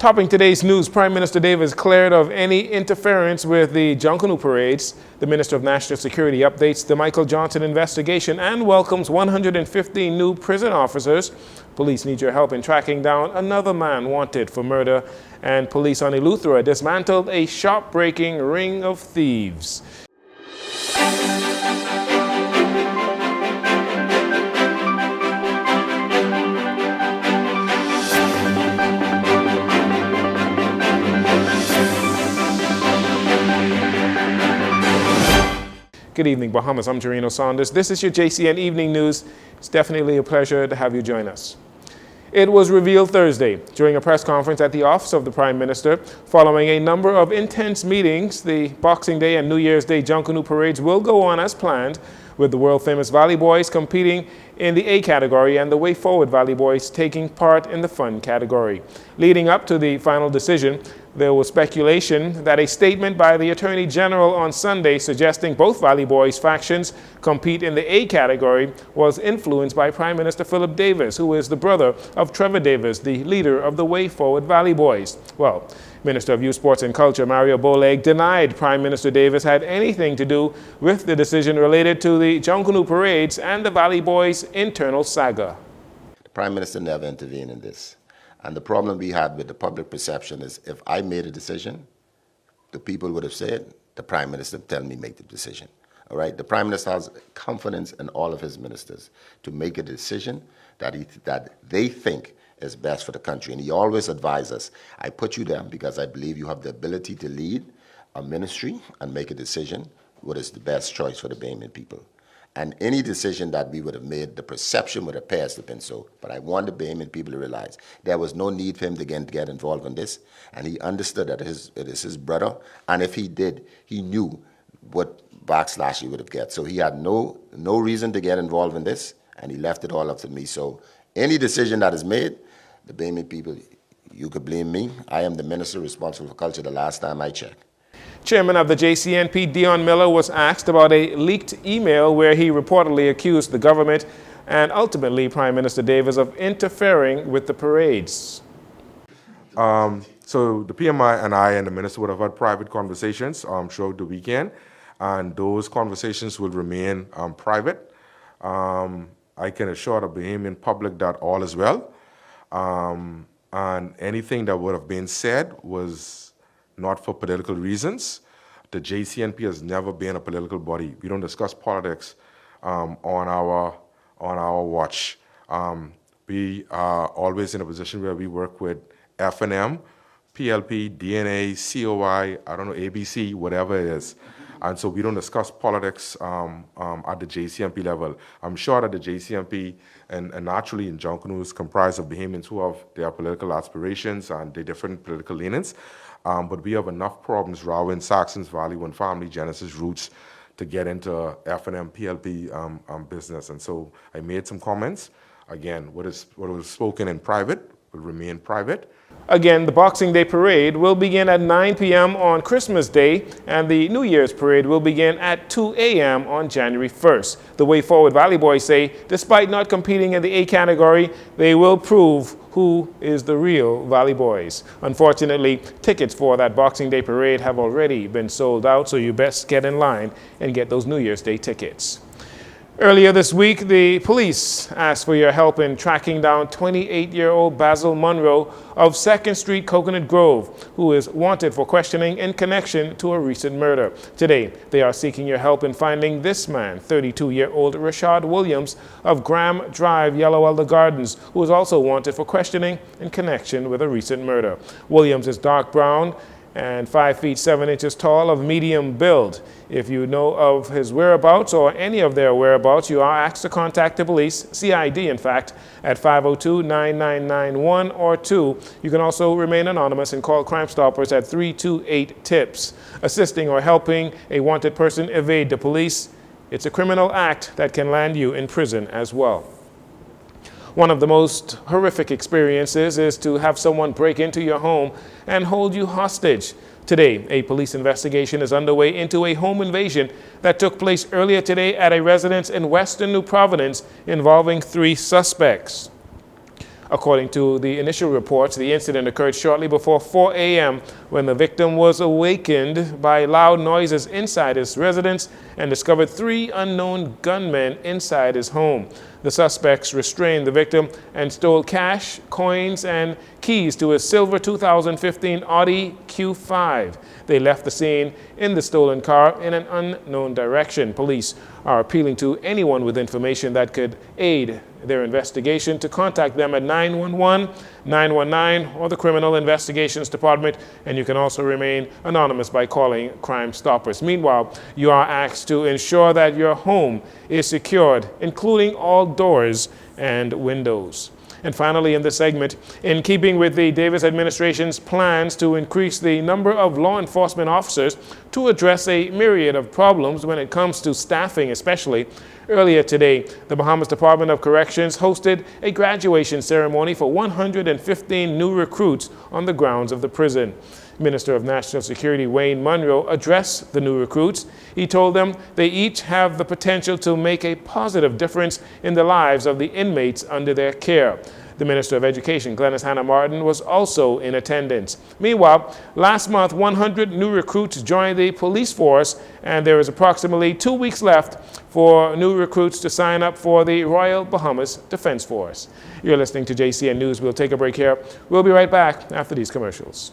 Topping today's news, Prime Minister Davis cleared of any interference with the Junkanoo parades. The Minister of National Security updates the Michael Johnson investigation and welcomes 115 new prison officers. Police need your help in tracking down another man wanted for murder. And police on Eleuthera dismantled a shop-breaking ring of thieves. Good evening, Bahamas. I'm Jarino Saunders. This is your JCN Evening News. It's definitely a pleasure to have you join us. It was revealed Thursday during a press conference at the office of the Prime Minister. Following a number of intense meetings, the Boxing Day and New Year's Day Junkanoo parades will go on as planned, with the world-famous Valley Boys competing in the A category and the Way Forward Valley Boys taking part in the Fun category. Leading up to the final decision, there was speculation that a statement by the Attorney General on Sunday suggesting both Valley Boys factions compete in the A category was influenced by Prime Minister Philip Davis, who is the brother of Trevor Davis, the leader of the Way Forward Valley Boys. Well, Minister of Youth, Sports and Culture Mario Boleg denied Prime Minister Davis had anything to do with the decision related to the Junkanoo parades and the Valley Boys' internal saga. The Prime Minister never intervened in this. And the problem we had with the public perception is if I made a decision, the people would have said, the Prime Minister tell me make the decision. All right? The Prime Minister has confidence in all of his ministers to make a decision that they think is best for the country. And he always advises us, I put you there because I believe you have the ability to lead a ministry and make a decision what is the best choice for the Bahamian people. And any decision that we would have made, the perception would have passed have been so. But I want the Bahamian people to realize there was no need for him to get involved in this. And he understood that it is his brother. And if he did, he knew what backslash he would have get. So he had no reason to get involved in this. And he left it all up to me. So any decision that is made, the Bahamian people, you could blame me. I am the minister responsible for culture the last time I checked. Chairman of the JCNP, Dion Miller, was asked about a leaked email where he reportedly accused the government and ultimately Prime Minister Davis of interfering with the parades. So the PMI and I and the minister would have had private conversations throughout the weekend, and those conversations will remain private. I can assure the Bahamian public that all is well, and anything that would have been said was not for political reasons. The JCNP has never been a political body. We don't discuss politics on our watch. We are always in a position where we work with F&M, PLP, DNA, COI, I don't know, ABC, whatever it is. And so we don't discuss politics at the JCNP level. I'm sure that the JCNP and naturally in Junkanoo is comprised of Bahamians who have their political aspirations and their different political leanings. But we have enough problems, Rowan, Saxons, Valley, One Family, Genesis, Roots, to get into F&M, PLP business. And so I made some comments. Again, what was spoken in private will remain private. Again, the Boxing Day parade will begin at 9 p.m. on Christmas Day, and the New Year's parade will begin at 2 a.m. on January 1st. The Way Forward Valley Boys say, despite not competing in the A category, they will prove who is the real Valley Boys. Unfortunately, tickets for that Boxing Day parade have already been sold out, so you best get in line and get those New Year's Day tickets. Earlier this week, the police asked for your help in tracking down 28-year-old Basil Monroe of 2nd Street, Coconut Grove, who is wanted for questioning in connection to a recent murder. Today, they are seeking your help in finding this man, 32-year-old Rashad Williams of Graham Drive, Yellow Elder Gardens, who is also wanted for questioning in connection with a recent murder. Williams is dark brown and 5 feet 7 inches tall, of medium build. If you know of his whereabouts or any of their whereabouts, you are asked to contact the police, CID in fact, at 502-9991 or 2. You can also remain anonymous and call Crime Stoppers at 328-TIPS. Assisting or helping a wanted person evade the police, it's a criminal act that can land you in prison as well. One of the most horrific experiences is to have someone break into your home and hold you hostage. Today, a police investigation is underway into a home invasion that took place earlier today at a residence in western New Providence involving 3 suspects. According to the initial reports, the incident occurred shortly before 4 a.m. when the victim was awakened by loud noises inside his residence and discovered 3 unknown gunmen inside his home. The suspects restrained the victim and stole cash, coins, and keys to his silver 2015 Audi Q5. They left the scene in the stolen car in an unknown direction. Police are appealing to anyone with information that could aid their investigation to contact them at 911, 919, or the Criminal Investigations Department, and you can also remain anonymous by calling Crime Stoppers. Meanwhile, you are asked to ensure that your home is secured, including all doors and windows. And finally, in this segment, in keeping with the Davis administration's plans to increase the number of law enforcement officers to address a myriad of problems when it comes to staffing especially, earlier today, the Bahamas Department of Corrections hosted a graduation ceremony for 115 new recruits on the grounds of the prison. Minister of National Security Wayne Munro addressed the new recruits. He told them they each have the potential to make a positive difference in the lives of the inmates under their care. The Minister of Education, Glenys Hannah Martin, was also in attendance. Meanwhile, last month, 100 new recruits joined the police force, and there is approximately 2 weeks left for new recruits to sign up for the Royal Bahamas Defense Force. You're listening to JCN News. We'll take a break here. We'll be right back after these commercials.